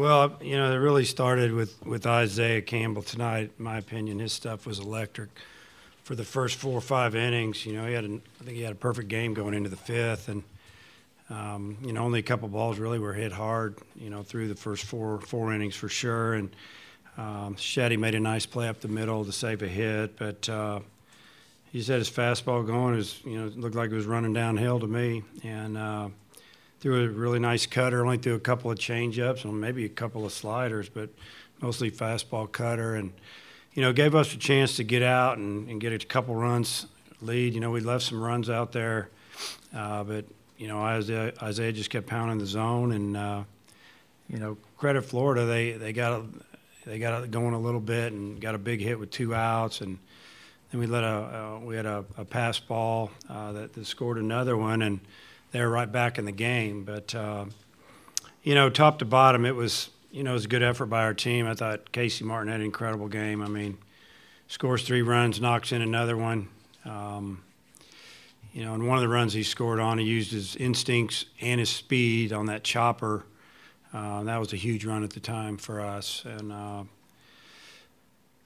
Well, you know, it really started with Isaiah Campbell tonight. In my opinion, his stuff was electric for the first 4 or 5 innings. You know, I think he had a perfect game going into the 5th, and you know, only a couple balls really were hit hard. You know, through the first four innings for sure. And Shetty made a nice play up the middle to save a hit, but he said his fastball going is, you know, it looked like it was running downhill to me, and threw a really nice cutter. Only threw a couple of changeups and maybe a couple of sliders, but mostly fastball cutter, and you know, gave us a chance to get out and get a couple runs lead. You know, we left some runs out there, but you know, Isaiah just kept pounding the zone, and you know, credit Florida, they got it going a little bit and got a big hit with 2 outs, and then we had a pass ball that scored another one, and they were right back in the game. But you know, top to bottom, it was, you know, it was a good effort by our team. I thought Casey Martin had an incredible game. I mean, scores 3 runs, knocks in another one. You know, and one of the runs he scored on, he used his instincts and his speed on that chopper. That was a huge run at the time for us. And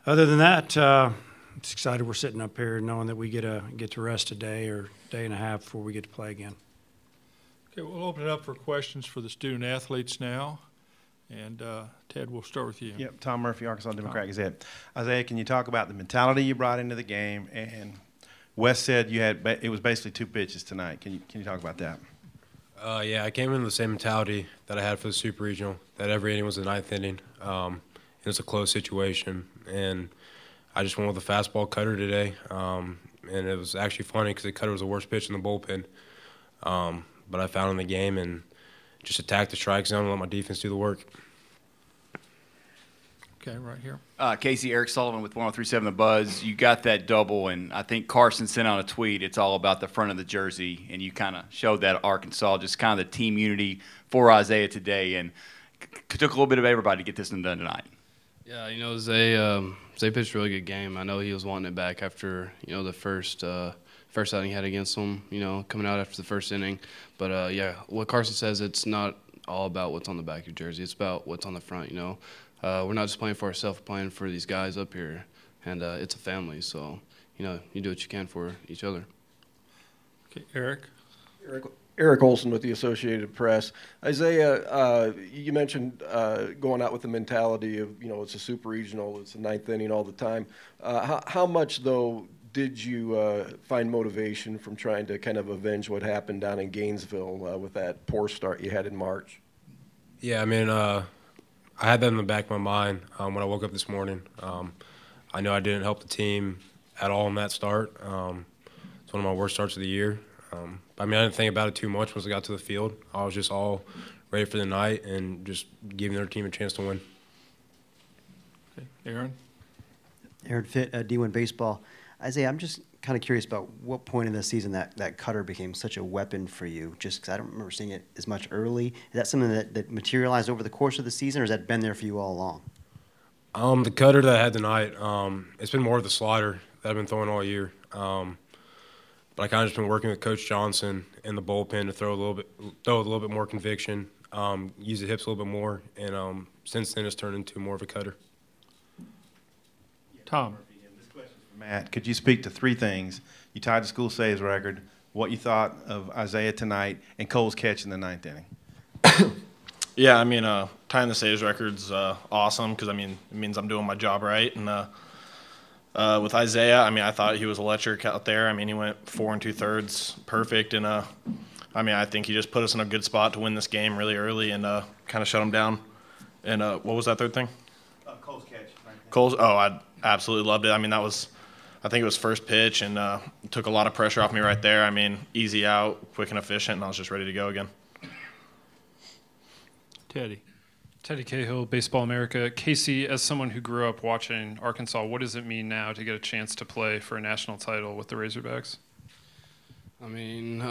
other than that, I'm just excited we're sitting up here knowing that we get to rest a day or day and a half before we get to play again. Okay, we'll open it up for questions for the student athletes now. And Ted, we'll start with you. Yep, Tom Murphy, Arkansas Democrat-Gazette. Isaiah, can you talk about the mentality you brought into the game? And Wes said it was basically 2 pitches tonight. Can you talk about that? Yeah, I came in with the same mentality that I had for the Super Regional, that every inning was the 9th inning. It was a close situation, and I just went with a fastball cutter today. And it was actually funny because the cutter was the worst pitch in the bullpen. But I found in the game and just attacked the strike zone and let my defense do the work. Okay, right here. Casey, Eric Sullivan with 103.7 The Buzz. You got that double, and I think Carson sent out a tweet. It's all about the front of the jersey, and you kind of showed that at Arkansas, just kind of the team unity for Isaiah today, and took a little bit of everybody to get this one done tonight. Yeah, you know, Zay pitched a really good game. I know he was wanting it back after, you know, the first outing he had against him, you know, coming out after the first inning. But, yeah, what Carson says, it's not all about what's on the back of your jersey. It's about what's on the front, you know. We're not just playing for ourselves, we're playing for these guys up here. And it's a family, so, you know, you do what you can for each other. Okay, Eric. Eric Olson with the Associated Press. Isaiah, you mentioned going out with the mentality of, you know, it's a super regional, it's the 9th inning all the time. How much, though, did you find motivation from trying to kind of avenge what happened down in Gainesville with that poor start you had in March? Yeah, I mean, I had that in the back of my mind when I woke up this morning. I know I didn't help the team at all in that start. It's one of my worst starts of the year. I mean, I didn't think about it too much once I got to the field. I was just all ready for the night and just giving their team a chance to win. Okay, Aaron. Aaron Fitt, D1 Baseball. Isaiah, I'm just kind of curious about what point in the season that cutter became such a weapon for you, just because I don't remember seeing it as much early. Is that something that materialized over the course of the season, or has that been there for you all along? The cutter that I had tonight, it's been more of the slider that I've been throwing all year. But I kind of just been working with Coach Johnson in the bullpen to throw a little bit more conviction, use the hips a little bit more, and since then it's turned into more of a cutter. Tom. This question for Matt. Could you speak to 3 things? You tied the school saves record, what you thought of Isaiah tonight, and Cole's catch in the 9th inning? Yeah, I mean, tying the saves record's awesome because, I mean, it means I'm doing my job right. And with Isaiah, I mean, I thought he was electric out there. I mean, he went 4 2/3 perfect. And, I mean, I think he just put us in a good spot to win this game really early and kind of shut him down. And what was that 3rd thing? Cole's catch. Cole's, oh, I absolutely loved it. I mean, I think it was first pitch and took a lot of pressure off me right there. I mean, easy out, quick and efficient, and I was just ready to go again. Teddy Cahill, Baseball America. Casey, as someone who grew up watching Arkansas, what does it mean now to get a chance to play for a national title with the Razorbacks? I mean,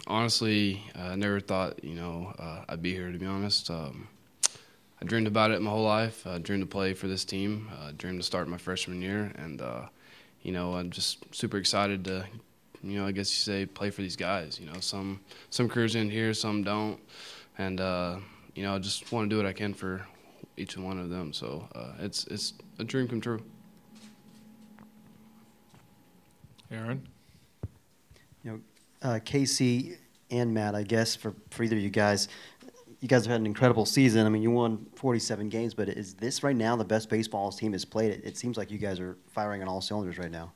honestly, I never thought, you know, I'd be here, to be honest. I dreamed about it my whole life. I dreamed to play for this team. I dreamed to start my freshman year. And, you know, I'm just super excited to, you know, I guess you say play for these guys. You know, some careers end here, some don't. And, you know, I just want to do what I can for each one of them. So it's a dream come true. Aaron? You know, Casey and Matt, I guess for either of you guys have had an incredible season. I mean, you won 47 games, but is this right now the best baseball this team has played? It seems like you guys are firing on all cylinders right now.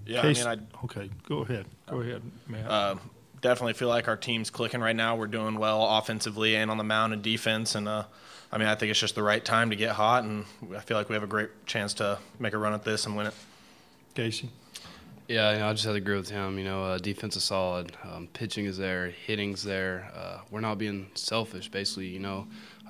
Yeah, Casey, I mean, okay, go ahead. Go ahead, Matt. definitely feel like our team's clicking right now. We're doing well offensively and on the mound and defense. And, I mean, I think it's just the right time to get hot, and I feel like we have a great chance to make a run at this and win it. Casey? Yeah, you know, I just have to agree with him. You know, defense is solid, pitching is there, hitting's there. We're not being selfish, basically. You know,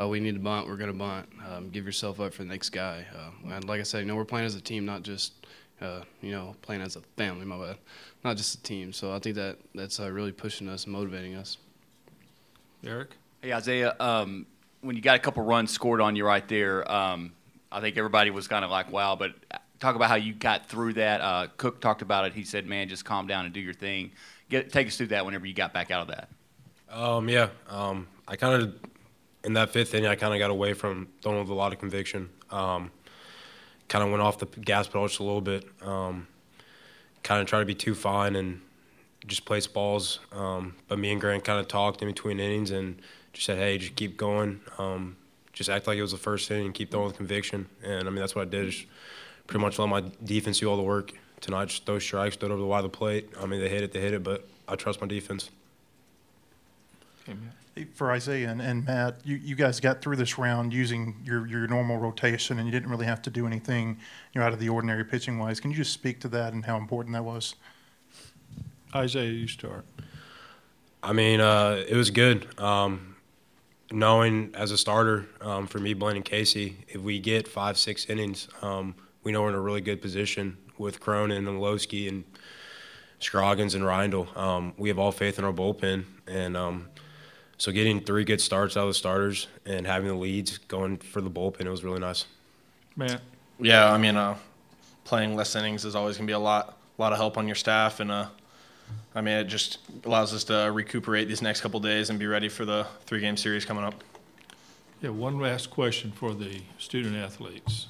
we need to bunt, we're going to bunt. Give yourself up for the next guy. And like I said, you know, we're playing as a team, not just, you know, playing as a family, my bad. Not just a team. So I think that's really pushing us and motivating us. Eric? Hey, Isaiah, when you got a couple runs scored on you right there, I think everybody was kind of like, wow, but talk about how you got through that. Cook talked about it. He said, man, just calm down and do your thing. Take us through that whenever you got back out of that. I kind of, in that fifth inning, I kind of got away from throwing with a lot of conviction. Kind of went off the gas pedal just a little bit. Kind of tried to be too fine and just place balls. But me and Grant kind of talked in between innings and just said, hey, just keep going. Just act like it was the first inning and keep throwing with conviction. And, I mean, that's what I did. Just pretty much let my defense do all the work tonight. Just throw strikes, stood over the wide of the plate. I mean, they hit it, but I trust my defense. For Isaiah and Matt, you guys got through this round using your normal rotation, and you didn't really have to do anything, you know, out of the ordinary pitching-wise. Can you just speak to that and how important that was? Isaiah, you start. I mean, it was good. Knowing as a starter, for me, Blaine and Casey, if we get 5-6 innings, we know we're in a really good position with Cronin and Lowski and Scroggins and Reindl. We have all faith in our bullpen, and so getting 3 good starts out of the starters and having the leads going for the bullpen, it was really nice. Matt? Yeah, I mean, playing less innings is always going to be a lot of help on your staff, and I mean, it just allows us to recuperate these next couple days and be ready for the 3-game series coming up. Yeah, one last question for the student athletes.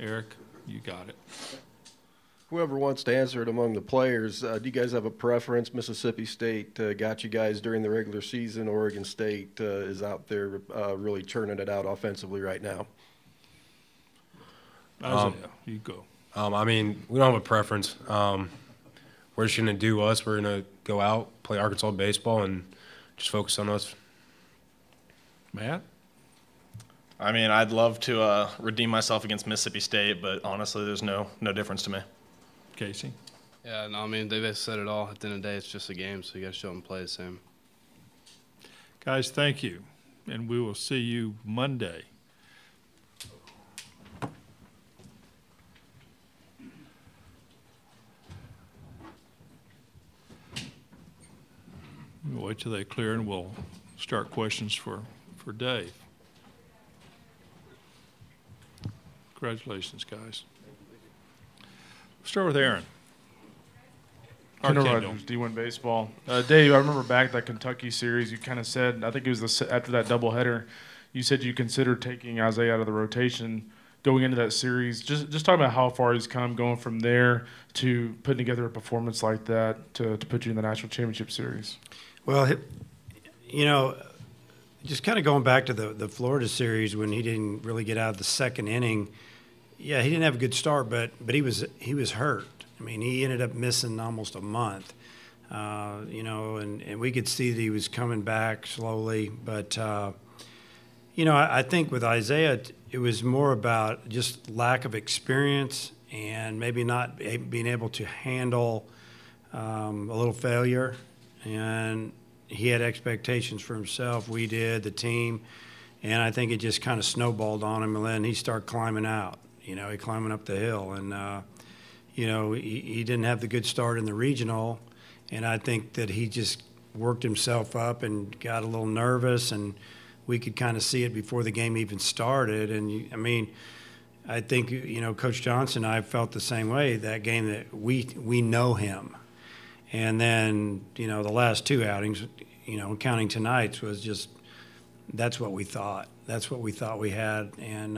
Eric, you got it. Whoever wants to answer it among the players, do you guys have a preference? Mississippi State got you guys during the regular season. Oregon State is out there really churning it out offensively right now. Isaiah, you go. I mean, we don't have a preference. We're just going to do us. We're going to go out, play Arkansas baseball, and just focus on us. Matt? I mean, I'd love to redeem myself against Mississippi State, but honestly, there's no difference to me. Casey? Yeah, no, I mean, they've said it all. At the end of the day, it's just a game, so you got to show them play the same. Guys, thank you, and we will see you Monday. We'll wait till they clear, and we'll start questions for Dave. Congratulations, guys. Start with Aaron. Kendall Kendall. Rogers, D1 Baseball. Dave, I remember back that Kentucky series, you kind of said, I think it was after that doubleheader, you said you considered taking Isaiah out of the rotation going into that series. Just talking about how far he's come, going from there to putting together a performance like that to put you in the national championship series. Well, you know, just kind of going back to the Florida series when he didn't really get out of the second inning. Yeah, he didn't have a good start, but he was hurt. I mean, he ended up missing almost a month. You know, and we could see that he was coming back slowly. But you know, I think with Isaiah, it was more about just lack of experience and maybe not being able to handle a little failure. And he had expectations for himself. We did, the team. And I think it just kind of snowballed on him, and then he started climbing out. You know, he climbing up the hill. And, you know, he didn't have the good start in the regional. And I think that he just worked himself up and got a little nervous, and we could kind of see it before the game even started. And, I mean, I think, you know, Coach Johnson and I felt the same way that game, that we know him. And then, you know, the last 2 outings, you know, counting tonight's, was just that's what we thought. That's what we thought we had. And,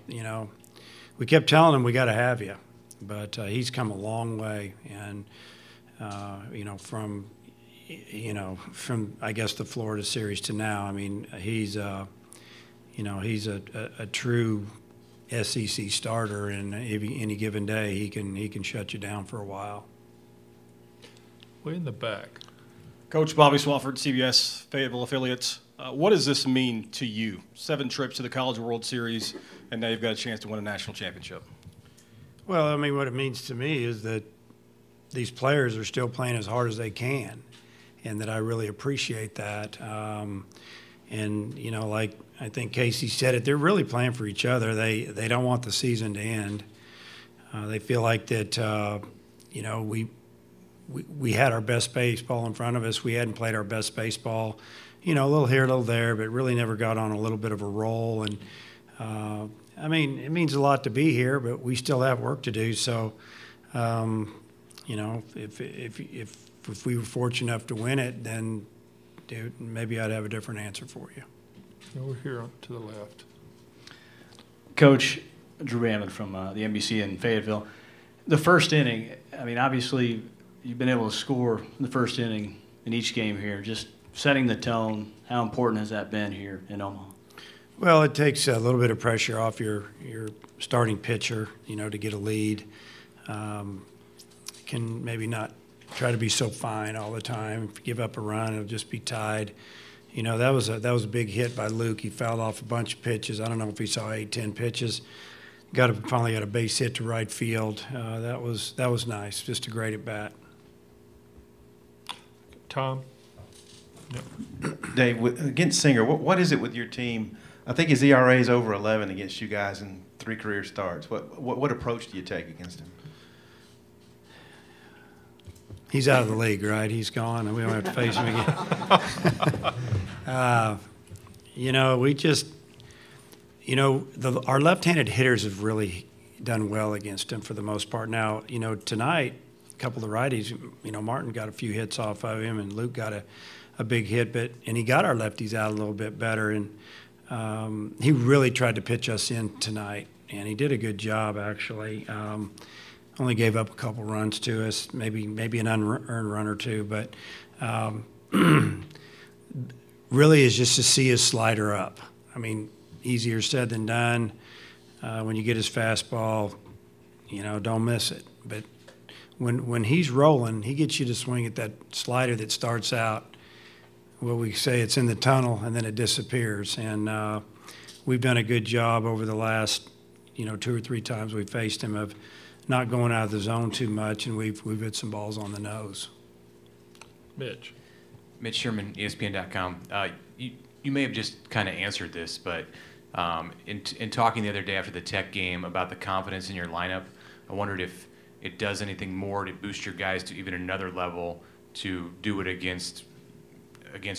you know, we kept telling him we got to have you. But he's come a long way. And, you know, from I guess the Florida series to now, I mean, he's, you know, he's a true SEC starter, and any given day he can shut you down for a while. Way in the back. Coach Bobby Swafford, CWS Fayetteville affiliates. What does this mean to you? 7 trips to the College World Series, and now you've got a chance to win a national championship. Well, I mean, what it means to me is that these players are still playing as hard as they can, and that I really appreciate that. And, you know, like I think Casey said it, they're really playing for each other. They don't want the season to end. They feel like that, you know, we had our best baseball in front of us. We hadn't played our best baseball, you know, a little here, a little there, but really never got on a little bit of a roll. And, I mean, it means a lot to be here, but we still have work to do. So, you know, if we were fortunate enough to win it, then dude, maybe I'd have a different answer for you. Over here to the left. Coach, Drew Hammond from the NBC in Fayetteville. The first inning, I mean, obviously you've been able to score in the first inning in each game here. Just setting the tone, how important has that been here in Omaha? Well, it takes a little bit of pressure off your starting pitcher, you know, to get a lead. Can maybe not try to be so fine all the time. If you give up a run, it'll just be tied. You know, that was a big hit by Luke. He fouled off a bunch of pitches. I don't know if he saw 8, 10 pitches. Finally got a base hit to right field. That was nice. Just a great at bat. Tom? Dave, against Singer, what is it with your team? I think his ERA is over 11 against you guys in 3 career starts. What approach do you take against him? He's out of the league, right? He's gone, and we don't have to face him again. You know, we just, you know, our left-handed hitters have really done well against him for the most part. Now, you know, tonight, a couple of the righties, you know, Martin got a few hits off of him, and Luke got a big hit, and he got our lefties out a little bit better, and he really tried to pitch us in tonight, and he did a good job, actually. Only gave up a couple runs to us, maybe an unearned run or two, but really is just to see his slider up. I mean, easier said than done. When you get his fastball, you know, don't miss it. But when he's rolling, he gets you to swing at that slider that starts out, what we say it's in the tunnel, and then it disappears. And we've done a good job over the last, you know, 2 or 3 times we've faced him of not going out of the zone too much, and we've hit some balls on the nose. Mitch. Mitch Sherman, ESPN.com. You may have just kind of answered this, but in talking the other day after the Tech game about the confidence in your lineup, I wondered if it does anything more to boost your guys to even another level to do it against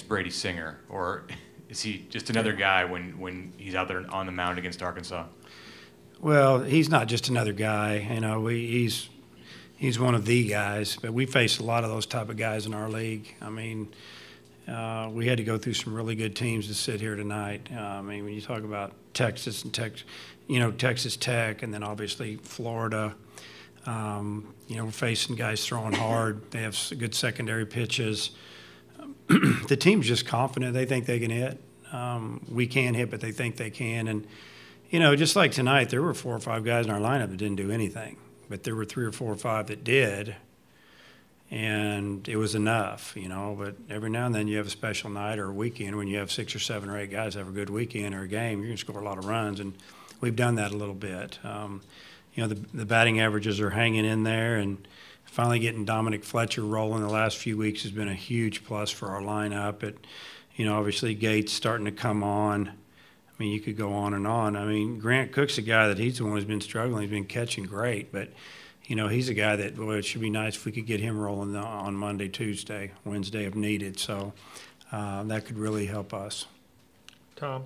Brady Singer, or is he just another guy when he's out there on the mound against Arkansas? Well, he's not just another guy. You know, he's one of the guys. But we face a lot of those type of guys in our league. I mean, we had to go through some really good teams to sit here tonight. I mean, when you talk about Texas and Texas Tech, and then obviously Florida. You know, we're facing guys throwing hard. They have good secondary pitches. The team's just confident. They think they can hit. We can't hit, but they think they can. And you know, just like tonight, there were 4 or 5 guys in our lineup that didn't do anything, but there were 3 or 4 or 5 that did, and it was enough, you know. But every now and then you have a special night or a weekend when you have 6 or 7 or 8 guys have a good weekend or a game, you're going to score a lot of runs, and we've done that a little bit. You know, the batting averages are hanging in there, and finally getting Dominic Fletcher rolling the last few weeks has been a huge plus for our lineup. You know, obviously Gates starting to come on. I mean, you could go on and on. I mean, Grant Cook's a guy that he's the one who's been struggling. He's been catching great, but, you know, he's a guy that, boy, it should be nice if we could get him rolling on Monday, Tuesday, Wednesday if needed. So that could really help us. Tom?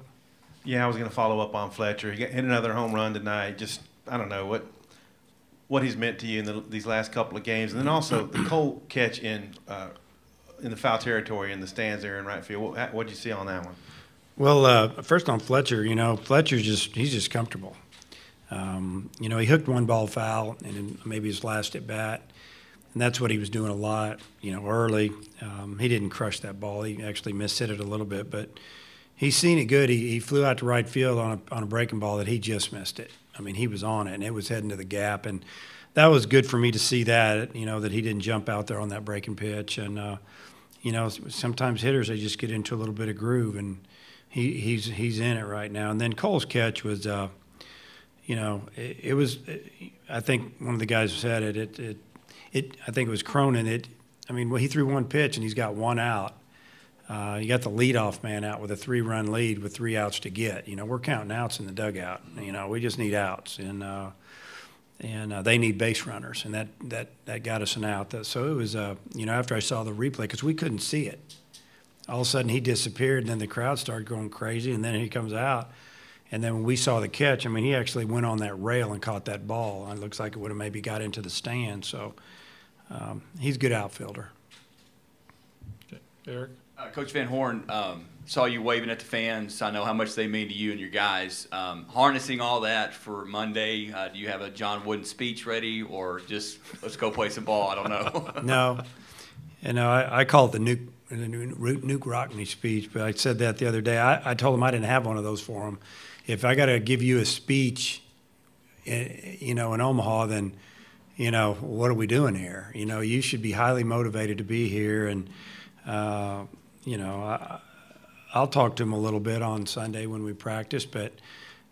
Yeah, I was going to follow up on Fletcher. He hit another home run tonight. Just, I don't know what he's meant to you in these last couple of games. And then also the Cole catch in the foul territory in the stands there in right field. What did you see on that one? Well, first on Fletcher, Fletcher's he's just comfortable. He hooked one ball foul and maybe his last at bat, and that's what he was doing a lot, early. He didn't crush that ball. He actually mishit it a little bit, but he's seen it good. He flew out to right field on a breaking ball that he just missed it. I mean, he was on it, and it was heading to the gap, and that was good for me to see that, that he didn't jump out there on that breaking pitch. And, sometimes hitters, they just get into a little bit of groove, and he's in it right now. And then Cole's catch was, it was, I think one of the guys said it, I think it was Cronin. He threw one pitch, and he's got one out. You got the leadoff man out with a 3-run lead with 3 outs to get. We're counting outs in the dugout. We just need outs, and they need base runners, and that got us an out. So it was, after I saw the replay, because we couldn't see it, all of a sudden he disappeared, and then the crowd started going crazy, and then he comes out. And then when we saw the catch, he actually went on that rail and caught that ball. It looks like it would have maybe got into the stand. So he's a good outfielder. Okay. Eric? Coach Van Horn, saw you waving at the fans. I know how much they mean to you and your guys. Harnessing all that for Monday, do you have a John Wooden speech ready, or just let's go play some ball? I don't know. No. I call it the Nuke Rockney speech, but I said that the other day. I told him I didn't have one of those for him. If I got to give you a speech, in Omaha, then, what are we doing here? You should be highly motivated to be here. And, I'll talk to him a little bit on Sunday when we practice, but,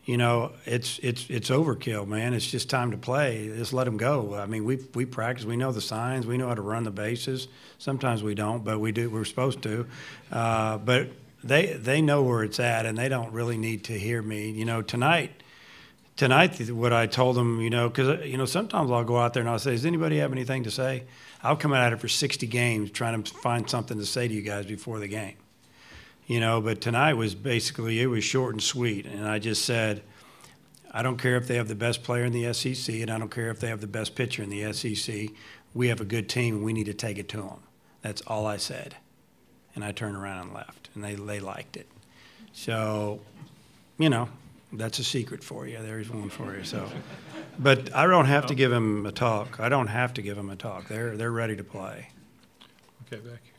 it's overkill, man. It's just time to play. Just let him go. We practice. We know the signs. We know how to run the bases. Sometimes we don't, but we do. We're supposed to. But they know where it's at, and they don't really need to hear me. Tonight, what I told them, because, sometimes I'll go out there and I'll say, does anybody have anything to say? I'll come out of it for 60 games trying to find something to say to you guys before the game. But tonight was basically, it was short and sweet. And I just said, I don't care if they have the best player in the SEC, and I don't care if they have the best pitcher in the SEC. We have a good team, and we need to take it to them. That's all I said. And I turned around and left, and they liked it. So, that's a secret for you. There's one for you. So, but I don't have to give them a talk. They're ready to play. Okay, back here.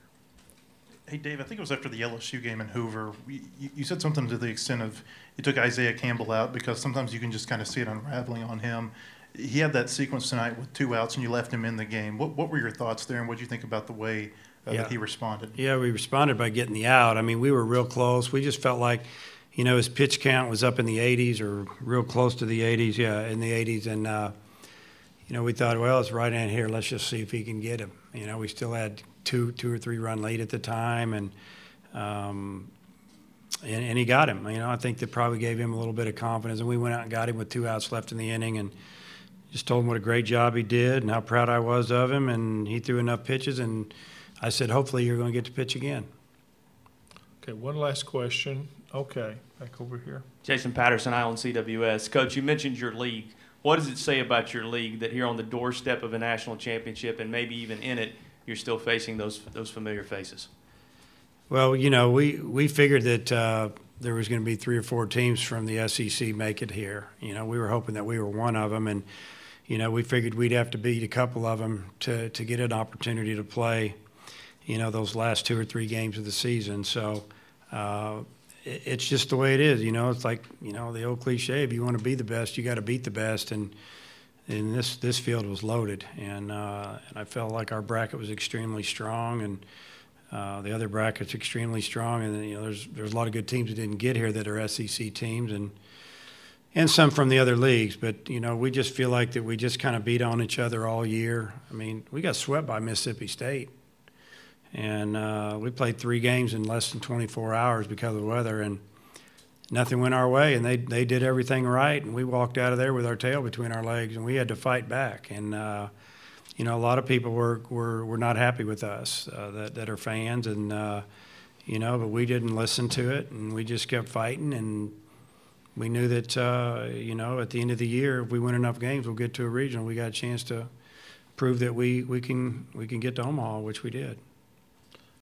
Hey, Dave, I think it was after the LSU game in Hoover. You said something to the extent of you took Isaiah Campbell out because sometimes you can just kind of see it unraveling on him. He had that sequence tonight with 2 outs, and you left him in the game. What were your thoughts there, and what did you think about the way that he responded? Yeah, we responded by getting the out. We were real close. We just felt like, his pitch count was up in the 80s or real close to the 80s, in the 80s. And, we thought, well, it's right in here. Let's just see if he can get him. We still had two or 3 run lead at the time, and he got him. I think that probably gave him a little bit of confidence. And we went out and got him with 2 outs left in the inning, and just told him what a great job he did and how proud I was of him. And he threw enough pitches, and I said, hopefully you're going to get to pitch again. Okay, one last question. Okay, back over here. Jason Patterson, Island CWS. Coach, you mentioned your league. What does it say about your league that here on the doorstep of a national championship, and maybe even in it, you're still facing those familiar faces? Well, we figured that there was going to be 3 or 4 teams from the SEC make it here. We were hoping that we were one of them, and we figured we'd have to beat a couple of them to get an opportunity to play, those last 2 or 3 games of the season. So it's just the way it is. It's like the old cliche: if you want to be the best, you got to beat the best. And this field was loaded, and I felt like our bracket was extremely strong, and the other bracket's extremely strong. And there's a lot of good teams that didn't get here that are SEC teams, and some from the other leagues. But we just feel like that we just kind of beat on each other all year. We got swept by Mississippi State. And we played 3 games in less than 24 hours because of the weather, and nothing went our way. And they did everything right, and we walked out of there with our tail between our legs, and we had to fight back. And a lot of people were not happy with us that are fans, and but we didn't listen to it, and we just kept fighting. And we knew that at the end of the year, if we win enough games, we'll get to a regional. We got a chance to prove that we can get to Omaha, which we did.